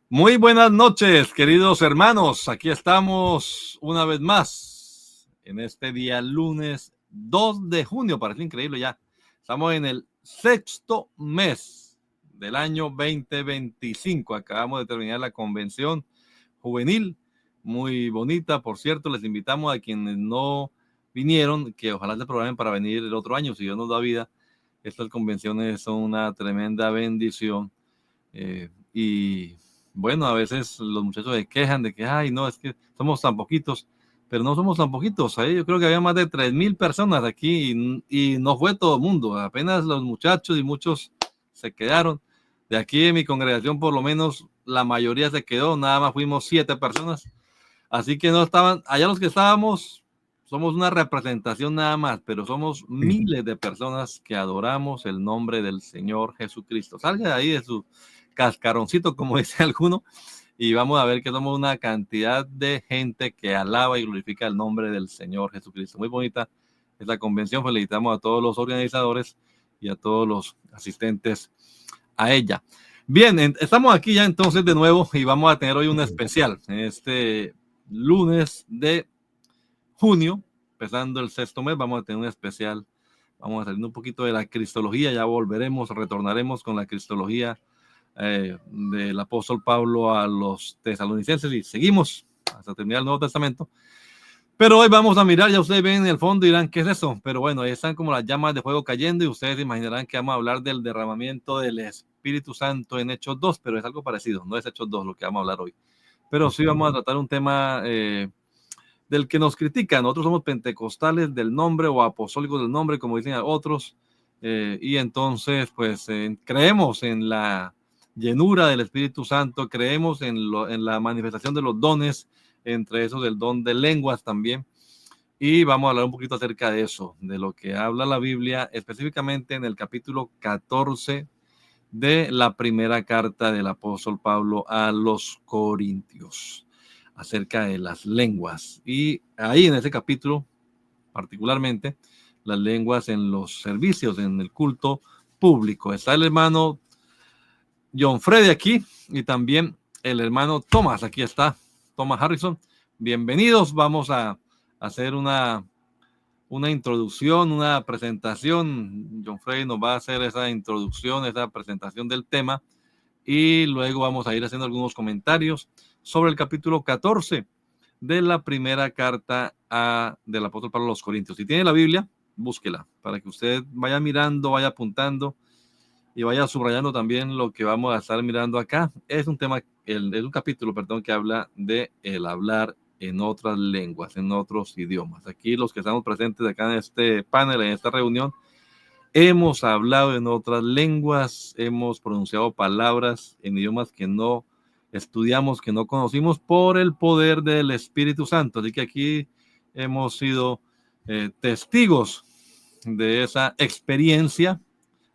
Muy buenas noches, queridos hermanos. Aquí estamos una vez más en este día lunes 2 de junio. Parece increíble ya. Estamos en el sexto mes del año 2025. Acabamos de terminar la convención juvenil. Muy bonita, por cierto. Les invitamos a quienes no vinieron que ojalá se programen para venir el otro año, si Dios nos da vida. Estas convenciones son una tremenda bendición. Y bueno, a veces los muchachos se quejan de que, ay, no, es que somos tan poquitos, pero no somos tan poquitos. Ahí yo creo que había más de 3,000 personas aquí y no fue todo el mundo. Apenas los muchachos y muchos se quedaron. De aquí en mi congregación, por lo menos, la mayoría se quedó. Nada más fuimos 7 personas. Así que no estaban, allá los que estábamos, somos una representación nada más, pero somos miles de personas que adoramos el nombre del Señor Jesucristo. Salga de ahí de su cascaroncito, como dice alguno, y vamos a ver que somos una cantidad de gente que alaba y glorifica el nombre del Señor Jesucristo. Muy bonita esta convención. Felicitamos a todos los organizadores y a todos los asistentes a ella. Bien, estamos aquí ya entonces de nuevo y vamos a tener hoy un especial en este lunes de junio, empezando el sexto mes. Vamos a tener un especial. Vamos a salir un poquito de la cristología, ya volveremos, retornaremos con la cristología del apóstol Pablo a los tesalonicenses y seguimos hasta terminar el Nuevo Testamento. Pero hoy vamos a mirar, ya ustedes ven en el fondo y dirán, ¿qué es eso? Pero bueno, ahí están como las llamas de fuego cayendo y ustedes imaginarán que vamos a hablar del derramamiento del Espíritu Santo en Hechos 2, pero es algo parecido, no es Hechos 2 lo que vamos a hablar hoy. Pero sí vamos a tratar un tema del que nos critican. Nosotros somos pentecostales del nombre o apostólicos del nombre, como dicen otros, y entonces pues creemos en la llenura del Espíritu Santo, creemos en la manifestación de los dones, entre esos el don de lenguas también, y vamos a hablar un poquito acerca de eso, de lo que habla la Biblia, específicamente en el capítulo 14 de la primera carta del apóstol Pablo a los Corintios, acerca de las lenguas. Y ahí en ese capítulo, particularmente, las lenguas en los servicios, en el culto público. Está el hermano John Freddy aquí y también el hermano Thomas. Aquí está Thomas Harrison. Bienvenidos. Vamos a hacer una introducción, una presentación. John Freddy nos va a hacer esa introducción, esa presentación del tema y luego vamos a ir haciendo algunos comentarios sobre el capítulo 14 de la primera carta del apóstol Pablo a los Corintios. Si tiene la Biblia, búsquela para que usted vaya mirando, vaya apuntando y vaya subrayando también lo que vamos a estar mirando acá. Es un tema, es un capítulo, perdón, que habla de el hablar en otras lenguas, en otros idiomas. Aquí los que estamos presentes acá en este panel, en esta reunión, hemos hablado en otras lenguas, hemos pronunciado palabras en idiomas que no estudiamos, que no conocimos por el poder del Espíritu Santo. Así que aquí hemos sido testigos de esa experiencia,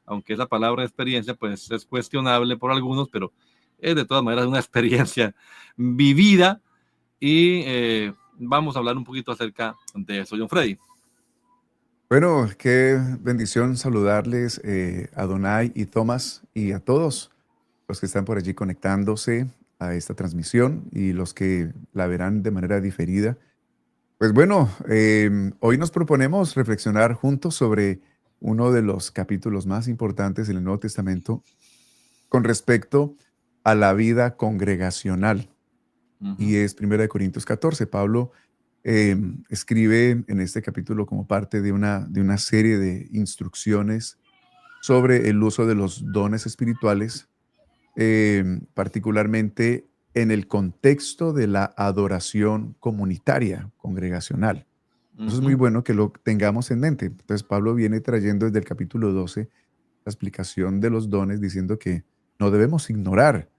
aunque esa palabra experiencia pues es cuestionable por algunos, pero es de todas maneras una experiencia vivida y vamos a hablar un poquito acerca de eso. John Freddy. Bueno, qué bendición saludarles a Donay y Thomas y a todos los que están por allí conectándose a esta transmisión y los que la verán de manera diferida. Pues bueno, hoy nos proponemos reflexionar juntos sobre uno de los capítulos más importantes en el Nuevo Testamento con respecto a la vida congregacional. Y es 1 Corintios 14. Pablo escribe en este capítulo como parte de una serie de instrucciones sobre el uso de los dones espirituales, particularmente en el contexto de la adoración comunitaria, congregacional. Eso es muy bueno que lo tengamos en mente. Entonces Pablo viene trayendo desde el capítulo 12 la explicación de los dones, diciendo que no debemos ignorar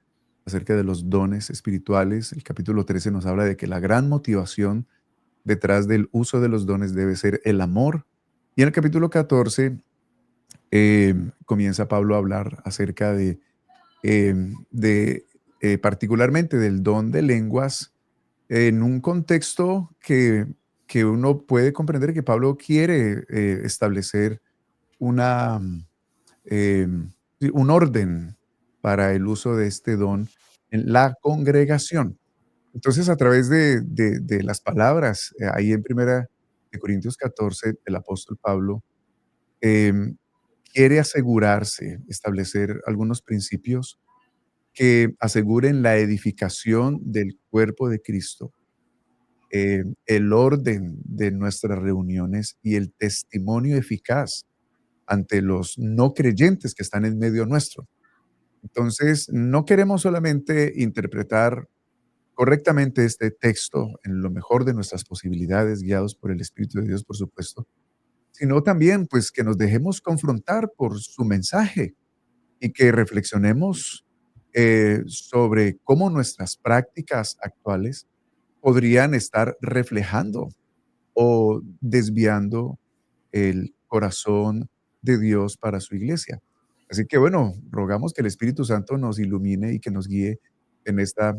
acerca de los dones espirituales. El capítulo 13 nos habla de que la gran motivación detrás del uso de los dones debe ser el amor. Y en el capítulo 14 comienza Pablo a hablar acerca de particularmente del don de lenguas en un contexto que uno puede comprender que Pablo quiere establecer una, eh, sí, un orden para el uso de este don en la congregación. Entonces, a través de las palabras, ahí en Primera de Corintios 14, el apóstol Pablo em, quiere asegurarse, establecer algunos principios que aseguren la edificación del cuerpo de Cristo, el orden de nuestras reuniones y el testimonio eficaz ante los no creyentes que están en medio nuestro. Entonces, no queremos solamente interpretar correctamente este texto en lo mejor de nuestras posibilidades, guiados por el Espíritu de Dios, por supuesto, sino también, pues, que nos dejemos confrontar por su mensaje y que reflexionemos sobre cómo nuestras prácticas actuales podrían estar reflejando o desviando el corazón de Dios para su iglesia. Así que bueno, rogamos que el Espíritu Santo nos ilumine y que nos guíe en esta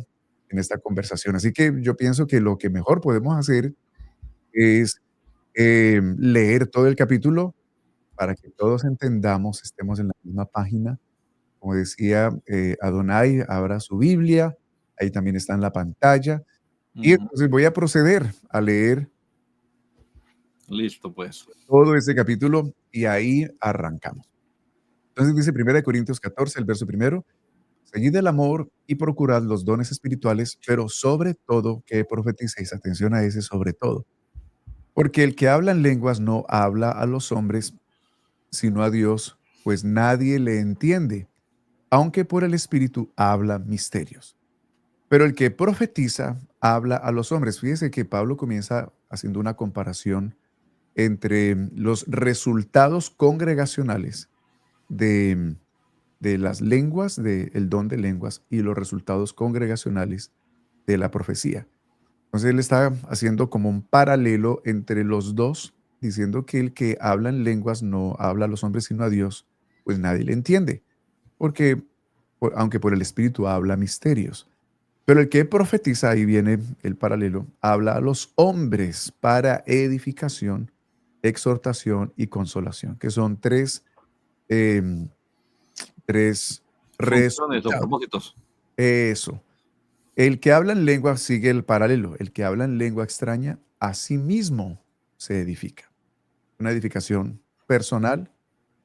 conversación. Así que yo pienso que lo que mejor podemos hacer es leer todo el capítulo para que todos entendamos, estemos en la misma página. Como decía Adonai, abra su Biblia, ahí también está en la pantalla. Y Ujú. entonces voy a proceder a leer Listo, pues. todo ese capítulo y ahí arrancamos. Entonces dice 1 Corintios 14, el verso primero, seguid el amor y procurad los dones espirituales, pero sobre todo que profeticéis. Atención a ese sobre todo. Porque el que habla en lenguas no habla a los hombres, sino a Dios, pues nadie le entiende, aunque por el Espíritu habla misterios. Pero el que profetiza habla a los hombres. Fíjese que Pablo comienza haciendo una comparación entre los resultados congregacionales de, de las lenguas, del don de lenguas, y los resultados congregacionales de la profecía. Entonces él está haciendo como un paralelo entre los dos, diciendo que el que habla en lenguas no habla a los hombres sino a Dios, pues nadie le entiende, porque aunque por el Espíritu habla misterios. Pero el que profetiza, ahí viene el paralelo, habla a los hombres para edificación, exhortación y consolación, que son em, tres Funciones o resultados. propósitos. Eso. El que habla en lengua sigue el paralelo. El que habla en lengua extraña, a sí mismo se edifica. Una edificación personal,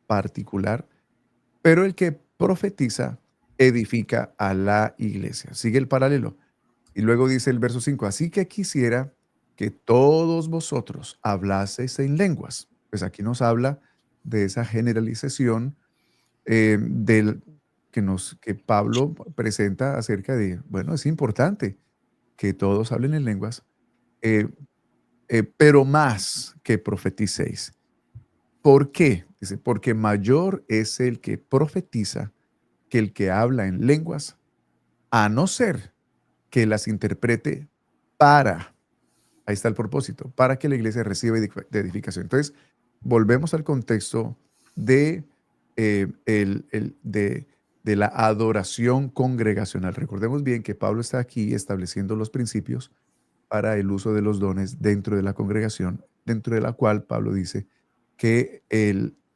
particular, pero el que profetiza edifica a la iglesia. Sigue el paralelo. Y luego dice el verso 5, así que quisiera que todos vosotros hablaseis en lenguas. Pues aquí nos habla de esa generalización del, que Pablo presenta acerca de, bueno, es importante que todos hablen en lenguas, eh, pero más que profeticéis. ¿Por qué? Dice, porque mayor es el que profetiza que el que habla en lenguas, a no ser que las interprete para, ahí está el propósito, para que la iglesia reciba de edificación. Entonces, volvemos al contexto de, de la adoración congregacional. Recordemos bien que Pablo está aquí estableciendo los principios para el uso de los dones dentro de la congregación, dentro de la cual Pablo dice que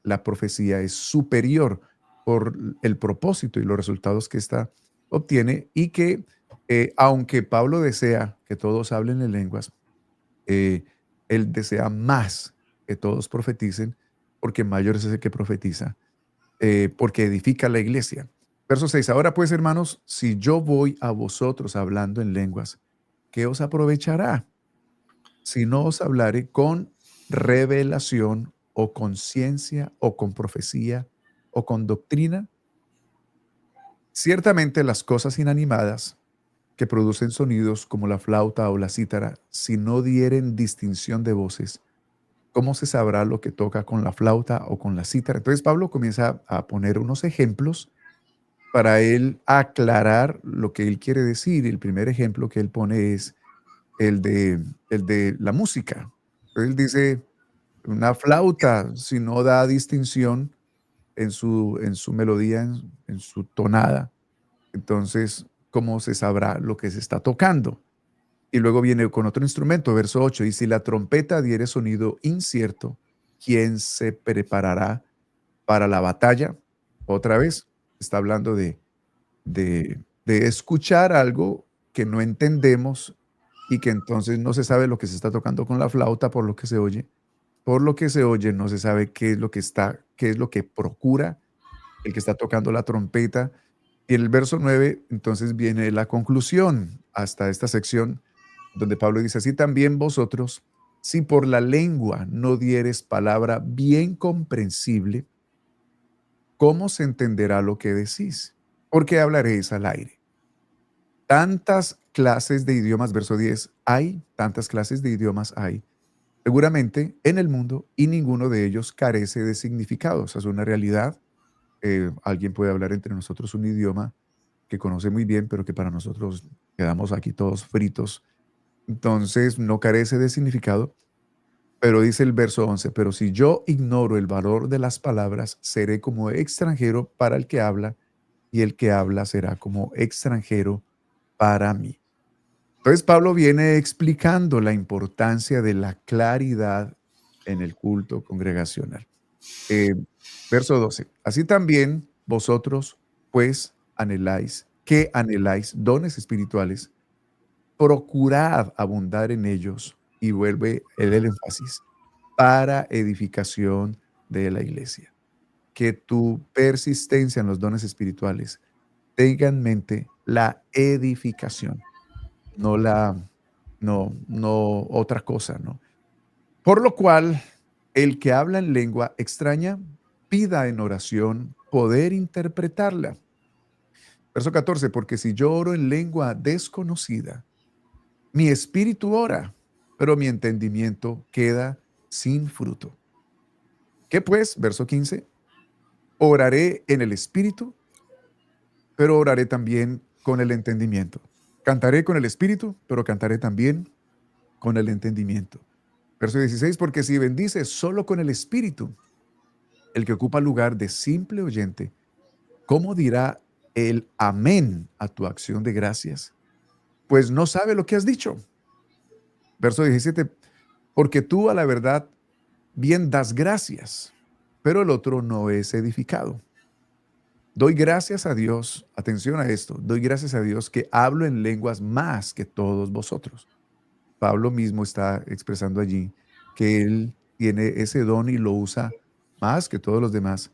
la profecía es superior por el propósito y los resultados que ésta obtiene y que aunque Pablo desea que todos hablen en lenguas, eh, él desea más que todos profeticen, porque mayor es ese que profetiza, porque edifica la iglesia. Verso 6. Ahora pues, hermanos, si yo voy a vosotros hablando en lenguas, ¿qué os aprovechará? Si no os hablare con revelación o con ciencia o con profecía o con doctrina. Ciertamente las cosas inanimadas que producen sonidos como la flauta o la cítara, si no dieren distinción de voces, ¿cómo se sabrá lo que toca con la flauta o con la cítara? Entonces Pablo comienza a poner unos ejemplos para él aclarar lo que él quiere decir. El primer ejemplo que él pone es el de, el de la música. Él dice, una flauta, si no da distinción en su melodía, en su tonada, entonces, ¿cómo se sabrá lo que se está tocando? Y luego viene con otro instrumento, verso 8, y si la trompeta diere sonido incierto, ¿quién se preparará para la batalla? Otra vez, está hablando de escuchar algo que no entendemos y que entonces no se sabe lo que se está tocando con la flauta por lo que se oye. Por lo que se oye, no se sabe qué es lo que está, qué es lo que procura el que está tocando la trompeta. Y en el verso 9, entonces viene la conclusión hasta esta sección donde Pablo dice, así también vosotros, si por la lengua no dieres palabra bien comprensible, ¿cómo se entenderá lo que decís? Porque hablaréis al aire. Tantas clases de idiomas, verso 10, hay, tantas clases de idiomas hay, seguramente en el mundo y ninguno de ellos carece de significados. Es una realidad. Alguien puede hablar entre nosotros un idioma que conoce muy bien, pero que para nosotros quedamos aquí todos fritos. Entonces no carece de significado, pero dice el verso 11, pero si yo ignoro el valor de las palabras, seré como extranjero para el que habla, y el que habla será como extranjero para mí. Entonces Pablo viene explicando la importancia de la claridad en el culto congregacional. Eh, verso 12. Así también vosotros, pues, anheláis dones espirituales, procurad abundar en ellos, y vuelve el énfasis, para edificación de la iglesia. Que tu persistencia en los dones espirituales tenga en mente la edificación, no no otra cosa, ¿no? Por lo cual, el que habla en lengua extraña, pida en oración poder interpretarla. Verso 14, porque si yo oro en lengua desconocida, mi espíritu ora, pero mi entendimiento queda sin fruto. ¿Qué pues? Verso 15, oraré en el espíritu, pero oraré también con el entendimiento. Cantaré con el espíritu, pero cantaré también con el entendimiento. Verso 16, porque si bendices solo con el espíritu, el que ocupa lugar de simple oyente, ¿cómo dirá el amén a tu acción de gracias? Pues no sabe lo que has dicho. Verso 17, porque tú a la verdad bien das gracias, pero el otro no es edificado. Doy gracias a Dios, atención a esto, doy gracias a Dios que hablo en lenguas más que todos vosotros. Pablo mismo está expresando allí que él tiene ese don y lo usa más que todos los demás.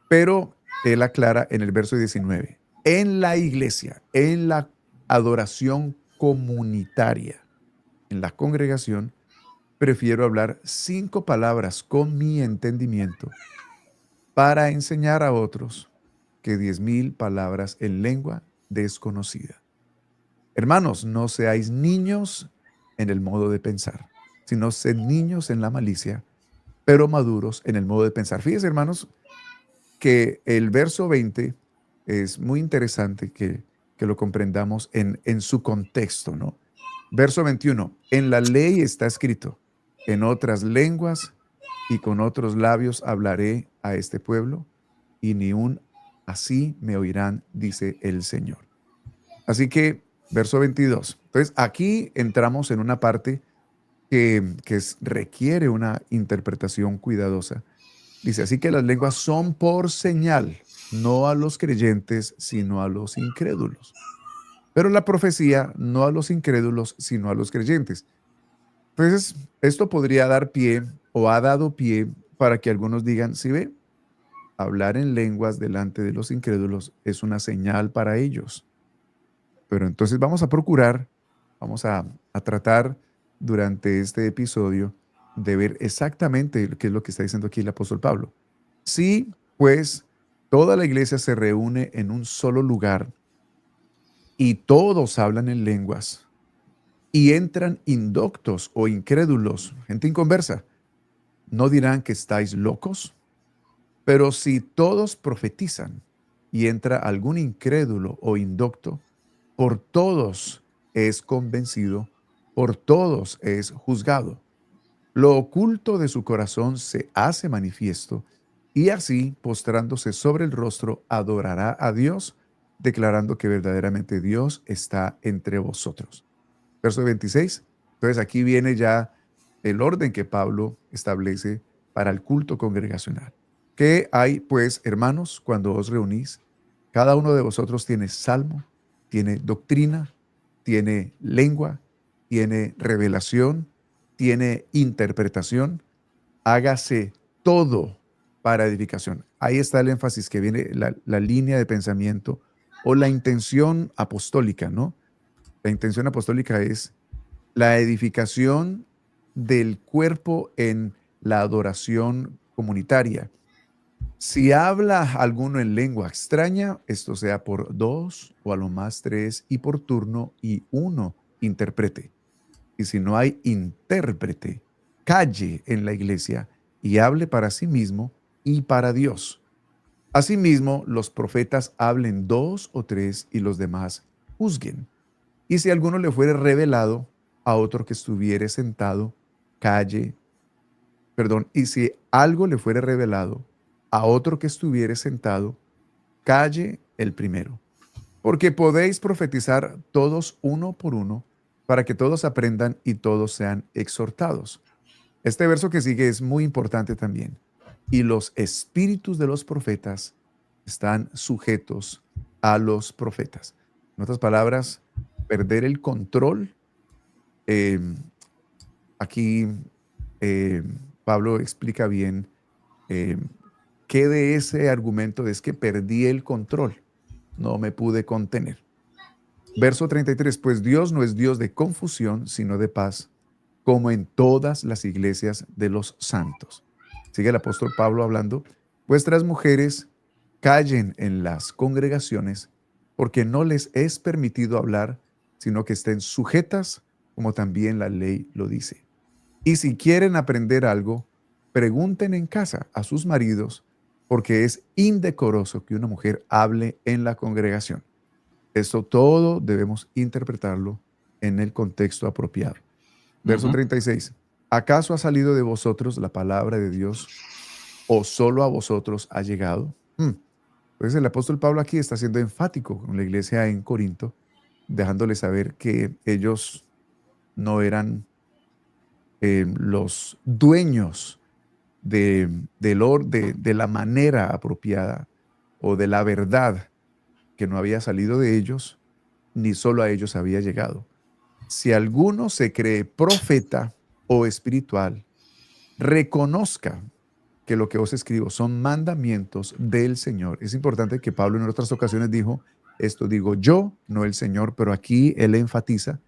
Pero él aclara en el verso 19, en la iglesia, en la adoración comunitaria, en la congregación, prefiero hablar 5 palabras con mi entendimiento para enseñar a otros que 10,000 palabras en lengua desconocida. Hermanos, no seáis niños en el modo de pensar, sino sed niños en la malicia, pero maduros en el modo de pensar. Fíjense, hermanos, que el verso 20 es muy interesante que lo comprendamos en su contexto, ¿no? Verso 21, en la ley está escrito, en otras lenguas y con otros labios hablaré a este pueblo, y ni un así me oirán, dice el Señor. Así que, verso 22. Entonces, aquí entramos en una parte requiere una interpretación cuidadosa. Dice, así que las lenguas son por señal, no a los creyentes, sino a los incrédulos. Pero la profecía no a los incrédulos, sino a los creyentes. Entonces, esto podría dar pie o ha dado pie para que algunos digan, si ve, hablar en lenguas delante de los incrédulos es una señal para ellos. Pero entonces vamos a procurar, vamos a tratar durante este episodio de ver exactamente qué es lo que está diciendo aquí el apóstol Pablo. Si, pues, toda la iglesia se reúne en un solo lugar y todos hablan en lenguas y entran indoctos o incrédulos, gente inconversa, ¿no dirán que estáis locos? Pero si todos profetizan y entra algún incrédulo o indocto, por todos es convencido, por todos es juzgado. Lo oculto de su corazón se hace manifiesto, y así, postrándose sobre el rostro, adorará a Dios, declarando que verdaderamente Dios está entre vosotros. Verso 26. Entonces aquí viene ya el orden que Pablo establece para el culto congregacional. ¿Qué hay, pues, hermanos, cuando os reunís? Cada uno de vosotros tiene salmo, tiene doctrina, tiene lengua, tiene revelación, tiene interpretación. Hágase todo para edificación. Ahí está el énfasis que viene, la línea de pensamiento o la intención apostólica, ¿no? La intención apostólica es la edificación del cuerpo en la adoración comunitaria. Si habla alguno en lengua extraña, esto sea por dos o a lo más tres y por turno y uno interprete. Y si no hay intérprete, calle en la iglesia y hable para sí mismo y para Dios. Asimismo, los profetas hablen dos o tres y los demás juzguen. Y si alguno le fuere revelado a otro que estuviere sentado, calle, perdón, y si algo le fuere revelado a otro que estuviere sentado, calle el primero. Porque podéis profetizar todos uno por uno, para que todos aprendan y todos sean exhortados. Este verso que sigue es muy importante también. Y los espíritus de los profetas están sujetos a los profetas. En otras palabras, perder el control. eh, Aquí eh, Pablo explica bien eh, qué de ese argumento es que perdí el control, no me pude contener. Verso 33, pues Dios no es Dios de confusión, sino de paz, como en todas las iglesias de los santos. Sigue el apóstol Pablo hablando, vuestras mujeres callen en las congregaciones, porque no les es permitido hablar, sino que estén sujetas, como también la ley lo dice. Y si quieren aprender algo, pregunten en casa a sus maridos, porque es indecoroso que una mujer hable en la congregación. Esto todo debemos interpretarlo en el contexto apropiado. Verso 36. ¿Acaso ha salido de vosotros la palabra de Dios o solo a vosotros ha llegado? Entonces el apóstol Pablo aquí está siendo enfático con la iglesia en Corinto, dejándole saber que ellos no eran los dueños de la manera apropiada o de la verdad que no había salido de ellos, ni solo a ellos había llegado. Si alguno se cree profeta o espiritual, reconozca que lo que os escribo son mandamientos del Señor. Es importante que Pablo en otras ocasiones dijo, esto digo yo, no el Señor, pero aquí él enfatiza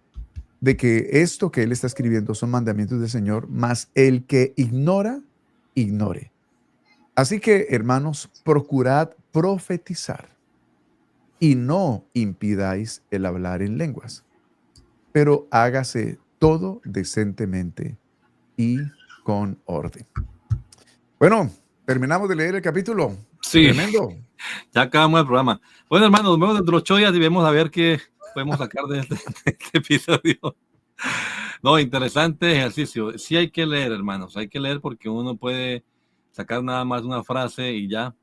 de que esto que él está escribiendo son mandamientos del Señor, mas el que ignora, ignore. Así que, hermanos, procurad profetizar y no impidáis el hablar en lenguas, pero hágase todo decentemente y con orden. Bueno, terminamos de leer el capítulo. Sí, Tremendo. ya acabamos el programa. Bueno, hermanos, nos vemos dentro de 8 días y vemos a ver qué podemos sacar de este episodio. No, interesante ejercicio. Sí hay que leer, hermanos. Hay que leer porque uno puede sacar nada más una frase y ya.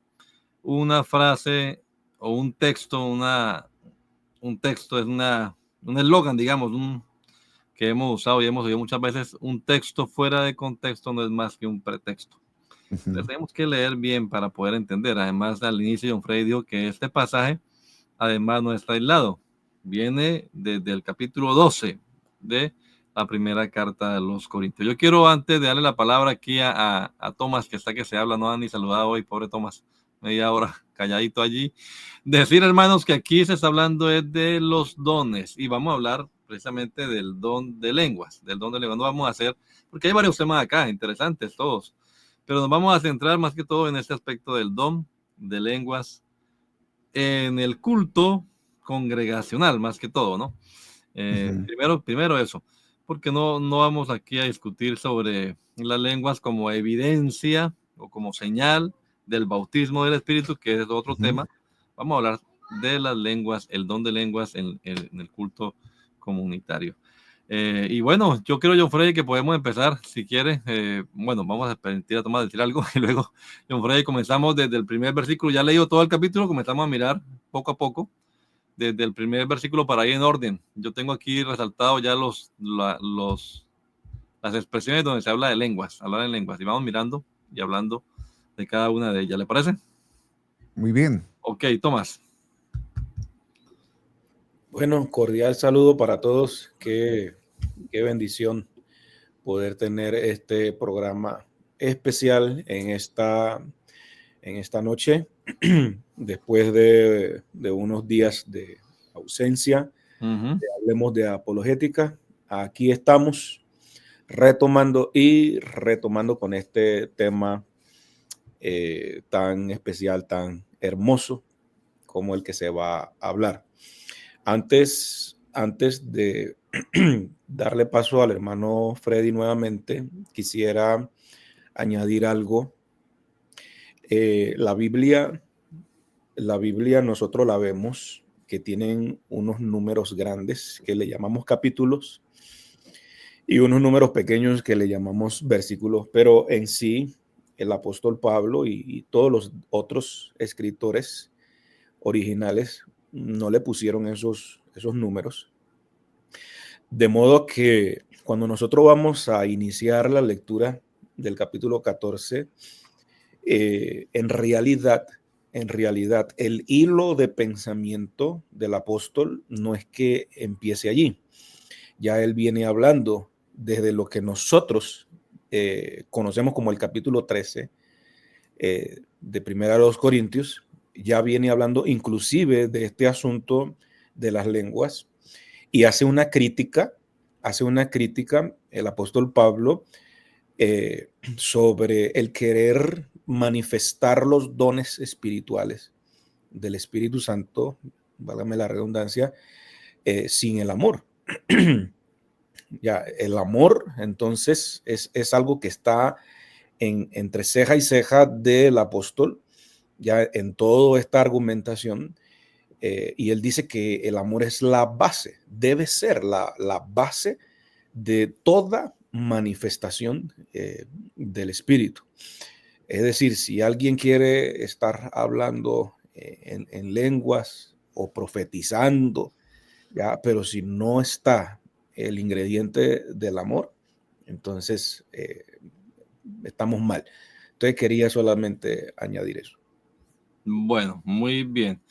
Una frase o un texto, un texto es un eslogan, digamos, que hemos usado y hemos oído muchas veces. Un texto fuera de contexto no es más que un pretexto. Entonces, tenemos que leer bien para poder entender. Además, al inicio, John Frey dijo que este pasaje, además, no está aislado. Viene desde el capítulo 12 de la primera carta de los Corintios. Yo quiero, antes de darle la palabra aquí a Tomás, que está que se habla, no ha ni saludado hoy, pobre Tomás, media hora calladito allí, decir, hermanos, que aquí se está hablando de los dones y vamos a hablar precisamente del don de lenguas, del don de lenguas. No vamos a hacer, porque hay varios temas acá, interesantes todos, pero nos vamos a centrar más que todo en este aspecto del don de lenguas en el culto congregacional, más que todo, ¿no? Primero eso, porque no vamos aquí a discutir sobre las lenguas como evidencia o como señal del bautismo del Espíritu, que es otro tema, Vamos a hablar de las lenguas, el don de lenguas en el culto comunitario. Y bueno, yo creo, John Freddy, que podemos empezar, si quieres. Bueno, vamos a permitir a Tomás decir algo y luego, John Freddy, comenzamos desde el primer versículo. Ya he leído todo el capítulo, comenzamos a mirar poco a poco, desde el primer versículo para ir en orden. Yo tengo aquí resaltado ya las expresiones donde se habla de lenguas, hablar en lenguas, y vamos mirando y hablando de cada una de ellas. ¿Le parece? Muy bien. Ok, Tomás. Bueno, cordial saludo para todos. Qué bendición poder tener este programa especial en esta noche, después de unos días de ausencia. Hablemos de apologética. Aquí estamos retomando con este tema tan especial, tan hermoso como el que se va a hablar. Antes de darle paso al hermano Freddy nuevamente, quisiera añadir algo. La Biblia nosotros la vemos que tienen unos números grandes que le llamamos capítulos y unos números pequeños que le llamamos versículos, pero en sí el apóstol Pablo y todos los otros escritores originales no le pusieron esos números. De modo que cuando nosotros vamos a iniciar la lectura del capítulo 14, en realidad, el hilo de pensamiento del apóstol no es que empiece allí. Ya él viene hablando desde lo que nosotros conocemos como el capítulo 13 de Primera de los Corintios. Ya viene hablando inclusive de este asunto de las lenguas y hace una crítica el apóstol Pablo sobre el querer manifestar los dones espirituales del Espíritu Santo, válgame la redundancia, sin el amor. Ya, el amor, entonces, es algo que está entre ceja y ceja del apóstol, ya en toda esta argumentación, y él dice que el amor es la base, debe ser la base de toda manifestación del Espíritu. Es decir, si alguien quiere estar hablando en lenguas o profetizando, ya, pero si no está el ingrediente del amor, entonces estamos mal. Entonces quería solamente añadir eso. Bueno, muy bien.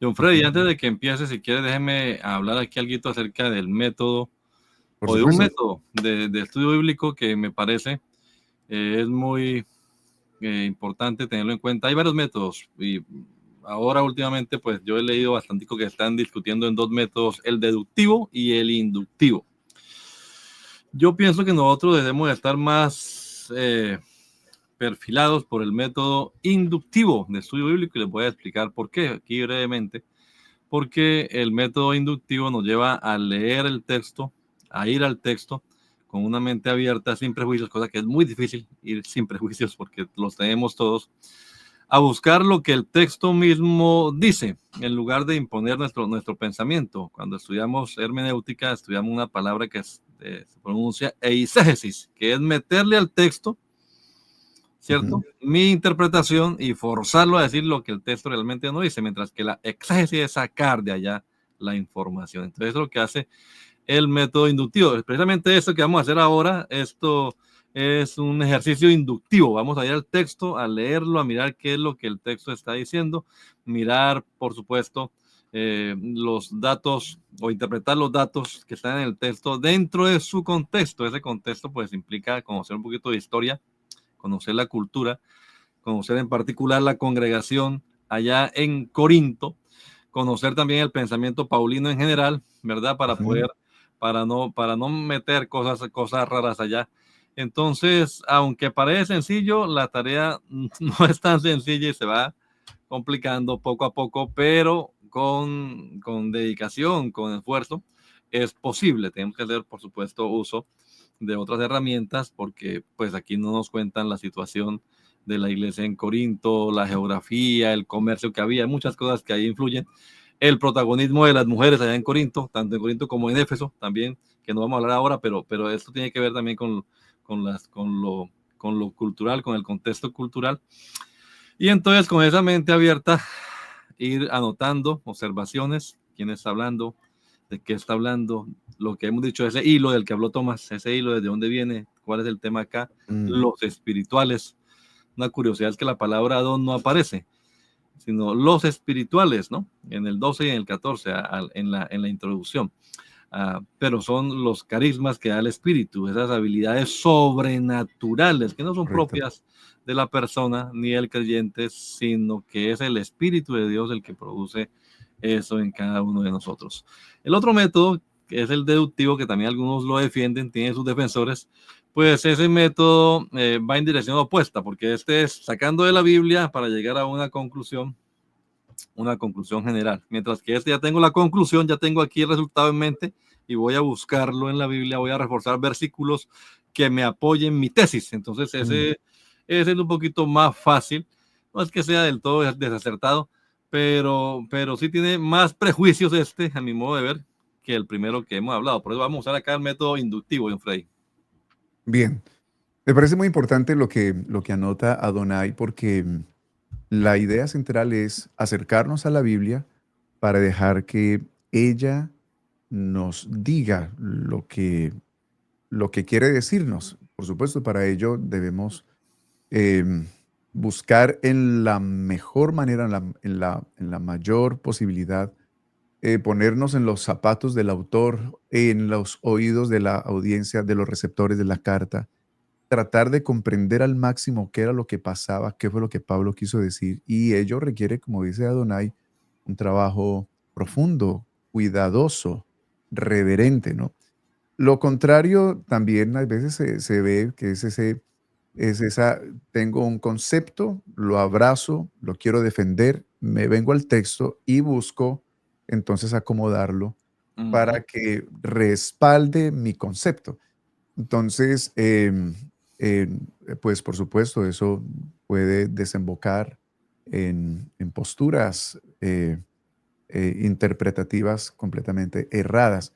John Freddy, antes de que empiece, si quiere, déjeme hablar aquí algo acerca del método Por o de un supuesto. método de estudio bíblico que me parece es muy importante tenerlo en cuenta. Hay varios métodos y ahora últimamente pues yo he leído bastante que están discutiendo en dos métodos, el deductivo y el inductivo. Yo pienso que nosotros debemos estar más perfilados por el método inductivo de estudio bíblico y les voy a explicar por qué aquí brevemente. Porque el método inductivo nos lleva a leer el texto, a ir al texto con una mente abierta, sin prejuicios, cosa que es muy difícil ir sin prejuicios porque los tenemos todos, a buscar lo que el texto mismo dice, en lugar de imponer nuestro pensamiento. Cuando estudiamos hermenéutica, estudiamos una palabra que se pronuncia eisegesis, que es meterle al texto, ¿cierto? Mi interpretación y forzarlo a decir lo que el texto realmente no dice, mientras que la exégesis es sacar de allá la información. Entonces, eso es lo que hace el método inductivo. Precisamente esto que vamos a hacer ahora, esto es un ejercicio inductivo. Vamos a ir al texto, a leerlo, a mirar qué es lo que el texto está diciendo, mirar, por supuesto, los datos o interpretar los datos que están en el texto dentro de su contexto. Ese contexto pues implica conocer un poquito de historia, conocer la cultura, conocer en particular la congregación allá en Corinto, conocer también el pensamiento paulino en general, ¿verdad? Para poder, para no meter cosas raras allá. Entonces, aunque parece sencillo, la tarea no es tan sencilla y se va complicando poco a poco, pero con dedicación, con esfuerzo, es posible. Tenemos que hacer, por supuesto, uso de otras herramientas porque pues aquí no nos cuentan la situación de la iglesia en Corinto, la geografía, el comercio que había, muchas cosas que ahí influyen. El protagonismo de las mujeres allá en Corinto, tanto en Corinto como en Éfeso también, que no vamos a hablar ahora, pero esto tiene que ver también con lo cultural, con el contexto cultural. Y entonces con esa mente abierta, ir anotando observaciones, quién está hablando, de qué está hablando, lo que hemos dicho, ese hilo del que habló Tomás, ese hilo, desde dónde viene, cuál es el tema acá, los espirituales. Una curiosidad es que la palabra don no aparece, sino los espirituales, ¿no? En el 12 y en el 14, en la introducción. Pero son los carismas que da el espíritu, esas habilidades sobrenaturales que no son Correcto. propias de la persona ni del creyente, sino que es el Espíritu de Dios el que produce eso en cada uno de nosotros. El otro método, que es el deductivo, que también algunos lo defienden, tiene sus defensores, pues ese método va en dirección opuesta, porque este es sacando de la Biblia para llegar a una conclusión general, mientras que este ya tengo la conclusión, ya tengo aquí el resultado en mente y voy a buscarlo en la Biblia, voy a reforzar versículos que me apoyen mi tesis. Entonces ese es un poquito más fácil, no es que sea del todo desacertado, pero sí tiene más prejuicios este, a mi modo de ver, que el primero que hemos hablado. Por eso vamos a usar acá el método inductivo, don Freddy. Bien, me parece muy importante lo que anota Adonai porque la idea central es acercarnos a la Biblia para dejar que ella nos diga lo que quiere decirnos. Por supuesto, para ello debemos em, buscar en la mejor manera, en la mayor posibilidad, ponernos en los zapatos del autor, en los oídos de la audiencia, de los receptores de la carta, tratar de comprender al máximo qué era lo que pasaba, qué fue lo que Pablo quiso decir. Y ello requiere, como dice Adonai, un trabajo profundo, cuidadoso, reverente, ¿no? Lo contrario también a veces se ve que es esa, tengo un concepto, lo abrazo, lo quiero defender, me vengo al texto y busco entonces acomodarlo para que respalde mi concepto. Entonces, pues por supuesto, eso puede desembocar en posturas interpretativas completamente erradas.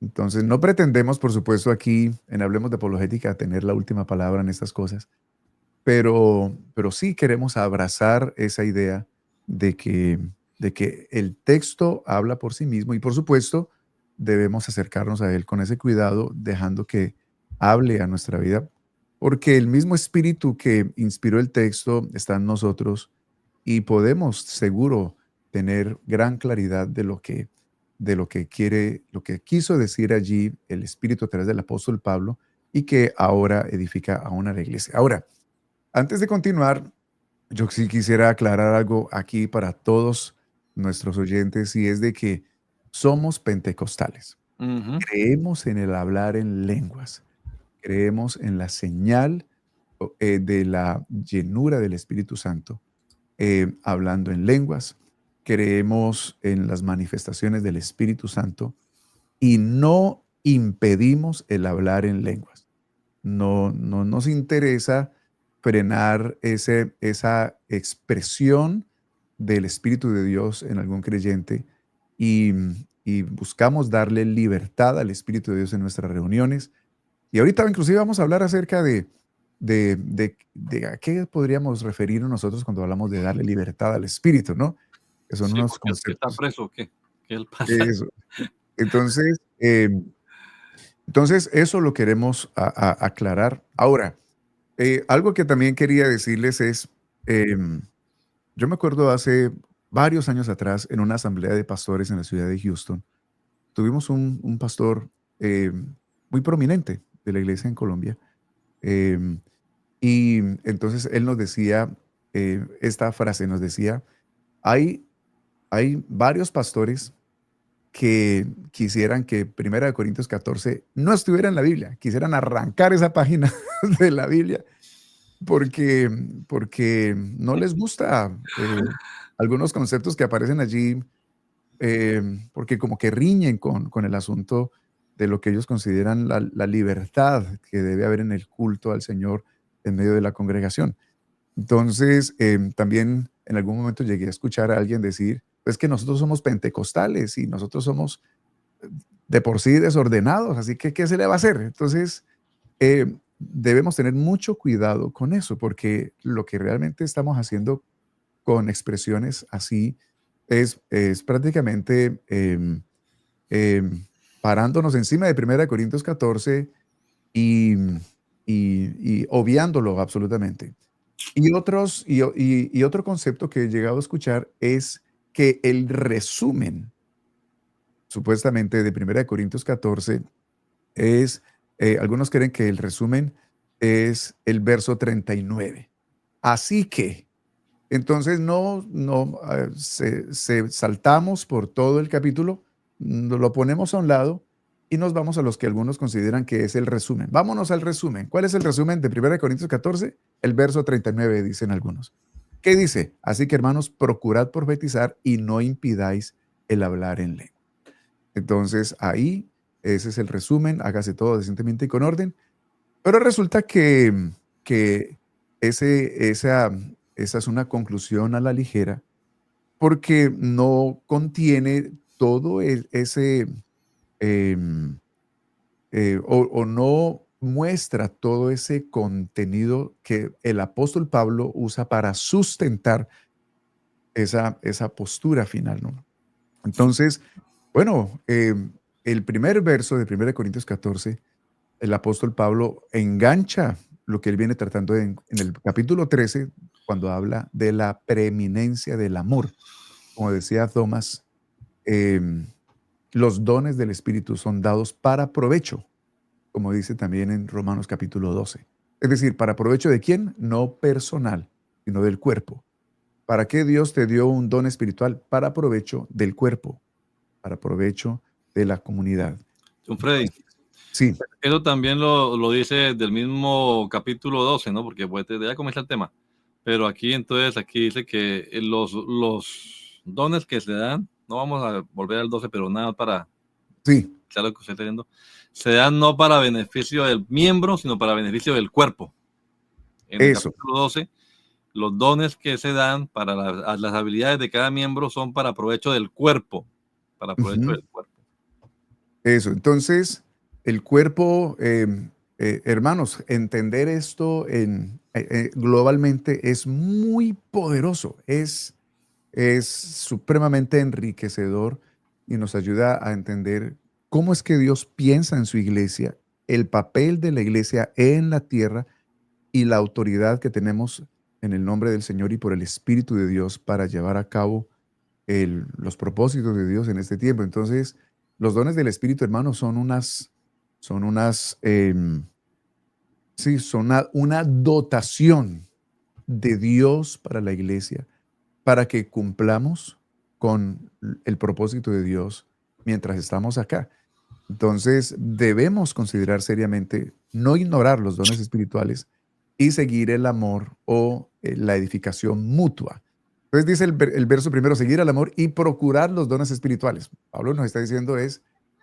Entonces, no pretendemos, por supuesto, aquí en Hablemos de Apologética tener la última palabra en estas cosas, pero sí queremos abrazar esa idea de que el texto habla por sí mismo y, por supuesto, debemos acercarnos a él con ese cuidado, dejando que hable a nuestra vida, porque el mismo espíritu que inspiró el texto está en nosotros y podemos seguro tener gran claridad de lo que quiere, lo que quiso decir allí el espíritu a través del apóstol Pablo y que ahora edifica aún a la iglesia. Ahora, antes de continuar, yo sí quisiera aclarar algo aquí para todos nuestros oyentes y es de que somos pentecostales. Creemos en el hablar en lenguas. Creemos en la señal de la llenura del Espíritu Santo, hablando en lenguas. Creemos en las manifestaciones del Espíritu Santo y no impedimos el hablar en lenguas. No nos interesa frenar esa expresión del Espíritu de Dios en algún creyente y, y buscamos darle libertad al Espíritu de Dios en nuestras reuniones. Y ahorita inclusive vamos a hablar acerca de a qué podríamos referirnos nosotros cuando hablamos de darle libertad al Espíritu, ¿no? Que son Sí, unos porque es que está conceptos. preso, ¿qué él pasa? Eso. Entonces, entonces, eso lo queremos aclarar. Ahora, algo que también quería decirles es, yo me acuerdo hace varios años atrás, en una asamblea de pastores en la ciudad de Houston, tuvimos un pastor muy prominente de la iglesia en Colombia. em, y entonces él nos decía esta frase, nos decía, hay, hay varios pastores que quisieran que 1 Corintios 14 no estuviera en la Biblia, quisieran arrancar esa página de la Biblia porque, porque no les gusta algunos conceptos que aparecen allí, porque como que riñen con el asunto de lo que ellos consideran la libertad que debe haber en el culto al Señor en medio de la congregación. Entonces, también en algún momento llegué a escuchar a alguien decir, pues que nosotros somos pentecostales y nosotros somos de por sí desordenados, así que ¿qué se le va a hacer? Entonces, debemos tener mucho cuidado con eso, porque lo que realmente estamos haciendo con expresiones así es prácticamente parándonos encima de 1 Corintios 14 y, y obviándolo absolutamente. Y otro concepto que he llegado a escuchar es que el resumen, supuestamente, de 1 Corintios 14 es, algunos creen que el resumen es el verso 39. Así que, entonces saltamos por todo el capítulo, lo ponemos a un lado y nos vamos a los que algunos consideran que es el resumen. Vámonos al resumen. ¿Cuál es el resumen de 1 Corintios 14? El verso 39, dicen algunos. ¿Qué dice? Así que, hermanos, procurad profetizar y no impidáis el hablar en lengua. Entonces, ahí, ese es el resumen, hágase todo decentemente y con orden. Pero resulta que esa es una conclusión a la ligera, porque no contiene todo ese, em, o no muestra todo ese contenido que el apóstol Pablo usa para sustentar esa postura final, ¿no? Entonces, bueno, el primer verso de 1 Corintios 14, el apóstol Pablo engancha lo que él viene tratando en el capítulo 13, cuando habla de la preeminencia del amor. Como decía Thomas, em, los dones del Espíritu son dados para provecho, como dice también en Romanos capítulo 12. Es decir, ¿para provecho de quién? No personal, sino del cuerpo. ¿Para qué Dios te dio un don espiritual? Para provecho del cuerpo, para provecho de la comunidad. John Freddy, Sí, eso también lo dice del mismo capítulo 12, ¿no? Porque pues ya comienza el tema. Pero aquí entonces, aquí dice que los dones que se dan, no vamos a volver al 12, pero nada para, sí, claro que usted está viendo, se dan no para beneficio del miembro, sino para beneficio del cuerpo. En el eso, capítulo 12, los dones que se dan para las habilidades de cada miembro son para provecho del cuerpo, para provecho ujú, del cuerpo. eso. Entonces, el cuerpo, hermanos, entender esto globalmente es muy poderoso, es supremamente enriquecedor y nos ayuda a entender cómo es que Dios piensa en su iglesia, el papel de la iglesia en la tierra y la autoridad que tenemos en el nombre del Señor y por el Espíritu de Dios para llevar a cabo los propósitos de Dios en este tiempo. Entonces, los dones del Espíritu, hermanos, son una dotación de Dios para la iglesia, para que cumplamos con el propósito de Dios mientras estamos acá. Entonces, debemos considerar seriamente no ignorar los dones espirituales y seguir el amor o la edificación mutua. Entonces dice el verso primero, seguir el amor y procurar los dones espirituales. Pablo nos está diciendo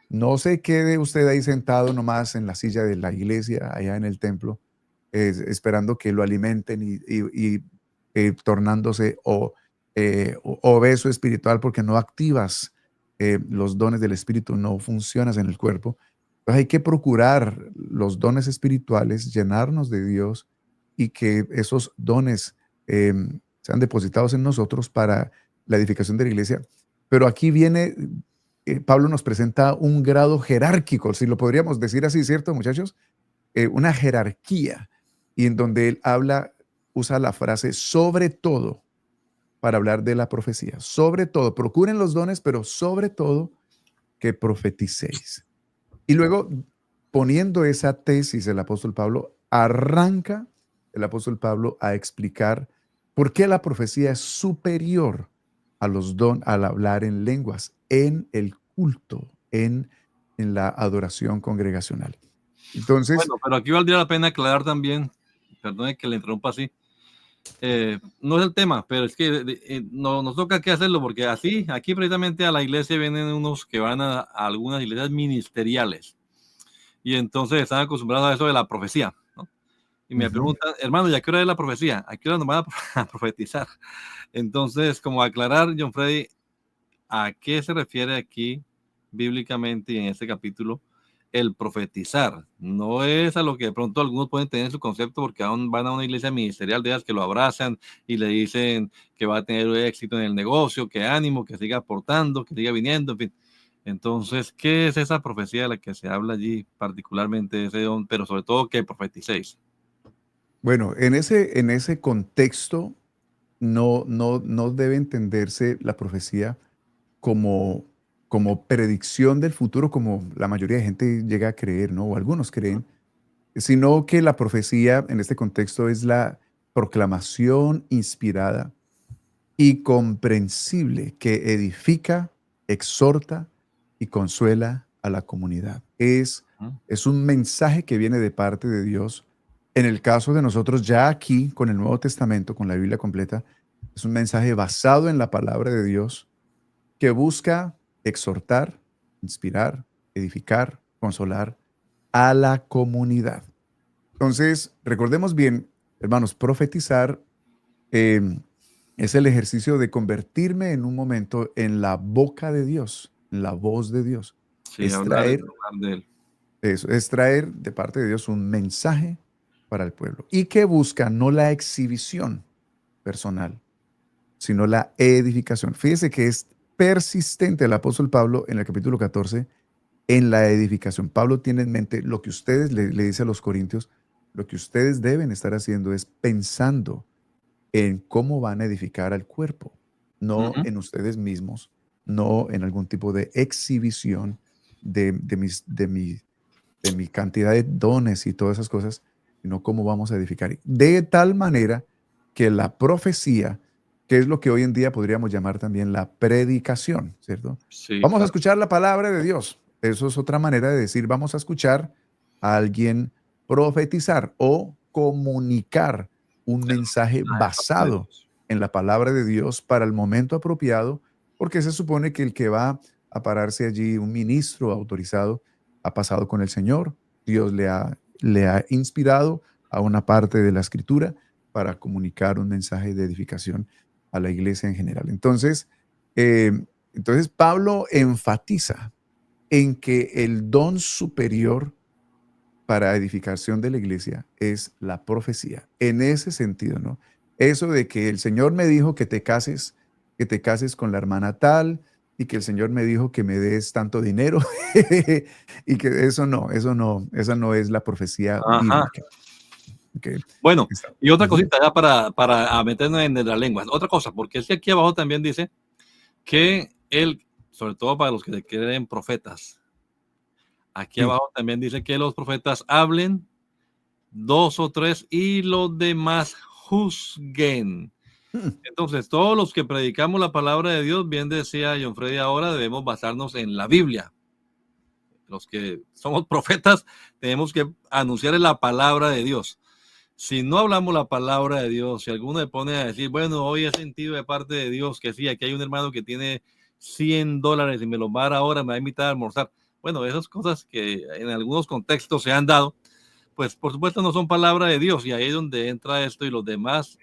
no se quede usted ahí sentado nomás en la silla de la iglesia, allá en el templo, esperando que lo alimenten y tornándose obeso espiritual porque no activas los dones del Espíritu, no funcionas en el cuerpo. Entonces hay que procurar los dones espirituales, llenarnos de Dios y que esos dones sean depositados en nosotros para la edificación de la iglesia. Pero aquí viene, Pablo nos presenta un grado jerárquico, si lo podríamos decir así, ¿cierto, muchachos? Una jerarquía, y en donde él usa la frase sobre todo para hablar de la profecía. Sobre todo, procuren los dones, pero sobre todo que profeticéis. Y luego, poniendo esa tesis, el apóstol Pablo arranca a explicar por qué la profecía es superior al hablar en lenguas, en el culto, en la adoración congregacional. Entonces, Bueno, pero aquí valdría la pena aclarar también, perdone que le interrumpa así, no es el tema, pero es que nos toca que hacerlo porque así, aquí precisamente a la iglesia vienen unos que van a algunas iglesias ministeriales y entonces están acostumbrados a eso de la profecía, ¿no? y me preguntan, hermano, ¿ya qué hora es la profecía? ¿A qué hora nos van a profetizar? Entonces, como aclarar, John Freddy, ¿a qué se refiere aquí bíblicamente y en este capítulo el profetizar? No es a lo que de pronto algunos pueden tener en su concepto porque aún van a una iglesia ministerial de ellas que lo abrazan y le dicen que va a tener éxito en el negocio, que ánimo, que siga aportando, que siga viniendo, en fin. Entonces, ¿qué es esa profecía de la que se habla allí, particularmente ese don, pero sobre todo que profeticéis? Bueno, en ese contexto no debe entenderse la profecía como, como predicción del futuro, como la mayoría de gente llega a creer, ¿no? O algunos creen, sino que la profecía en este contexto es la proclamación inspirada y comprensible que edifica, exhorta y consuela a la comunidad. Es un mensaje que viene de parte de Dios. En el caso de nosotros, ya aquí, con el Nuevo Testamento, con la Biblia completa, es un mensaje basado en la palabra de Dios que busca exhortar, inspirar, edificar, consolar a la comunidad. Entonces, recordemos bien, hermanos, profetizar eh, es el ejercicio de convertirme en un momento en la boca de Dios, en la voz de Dios. Sí, Es hablar en traer lugar de él. eso, es traer de parte de Dios un mensaje para el pueblo y que busca no la exhibición personal, sino la edificación. Fíjese que es persistente el apóstol Pablo en el capítulo 14 en la edificación. Pablo tiene en mente lo que ustedes le dice a los corintios, lo que ustedes deben estar haciendo es pensando en cómo van a edificar al cuerpo, no Ujú. en ustedes mismos, no en algún tipo de exhibición de mi cantidad de dones y todas esas cosas, sino cómo vamos a edificar. De tal manera que la profecía, que es lo que hoy en día podríamos llamar también la predicación, ¿cierto? Sí, Vamos a claro. escuchar la palabra de Dios. Eso es otra manera de decir, vamos a escuchar a alguien profetizar o comunicar un mensaje Ah, de parte de basado Dios. en la palabra de Dios para el momento apropiado, porque se supone que el que va a pararse allí, un ministro autorizado, ha pasado con el Señor. Dios le ha inspirado a una parte de la escritura para comunicar un mensaje de edificación a la iglesia en general. Eh, entonces Pablo enfatiza en que el don superior para edificación de la iglesia es la profecía. En ese sentido, ¿no? Eso de que el Señor me dijo que te cases con la hermana tal, y que el Señor me dijo que me des tanto dinero, y que esa no es la profecía Ajá. bíblica. ¿Ok? Bueno, Está. y otra Ujú. cosita ya para meternos en la lengua. Otra cosa, porque es que aquí abajo también dice que él, sobre todo para los que se creen profetas, aquí Sí. abajo también dice que los profetas hablen dos o tres y los demás juzguen. Mm. Entonces, todos los que predicamos la palabra de Dios, bien decía John Freddy ahora, debemos basarnos en la Biblia. Los que somos profetas tenemos que anunciar la palabra de Dios. Si no hablamos la palabra de Dios, si alguno le pone a decir, bueno, hoy he sentido de parte de Dios que sí, aquí hay un hermano que tiene $100 y me lo va a dar ahora, me va a invitar a almorzar. Bueno, esas cosas que en algunos contextos se han dado, pues por supuesto no son palabra de Dios, y ahí es donde entra esto y los demás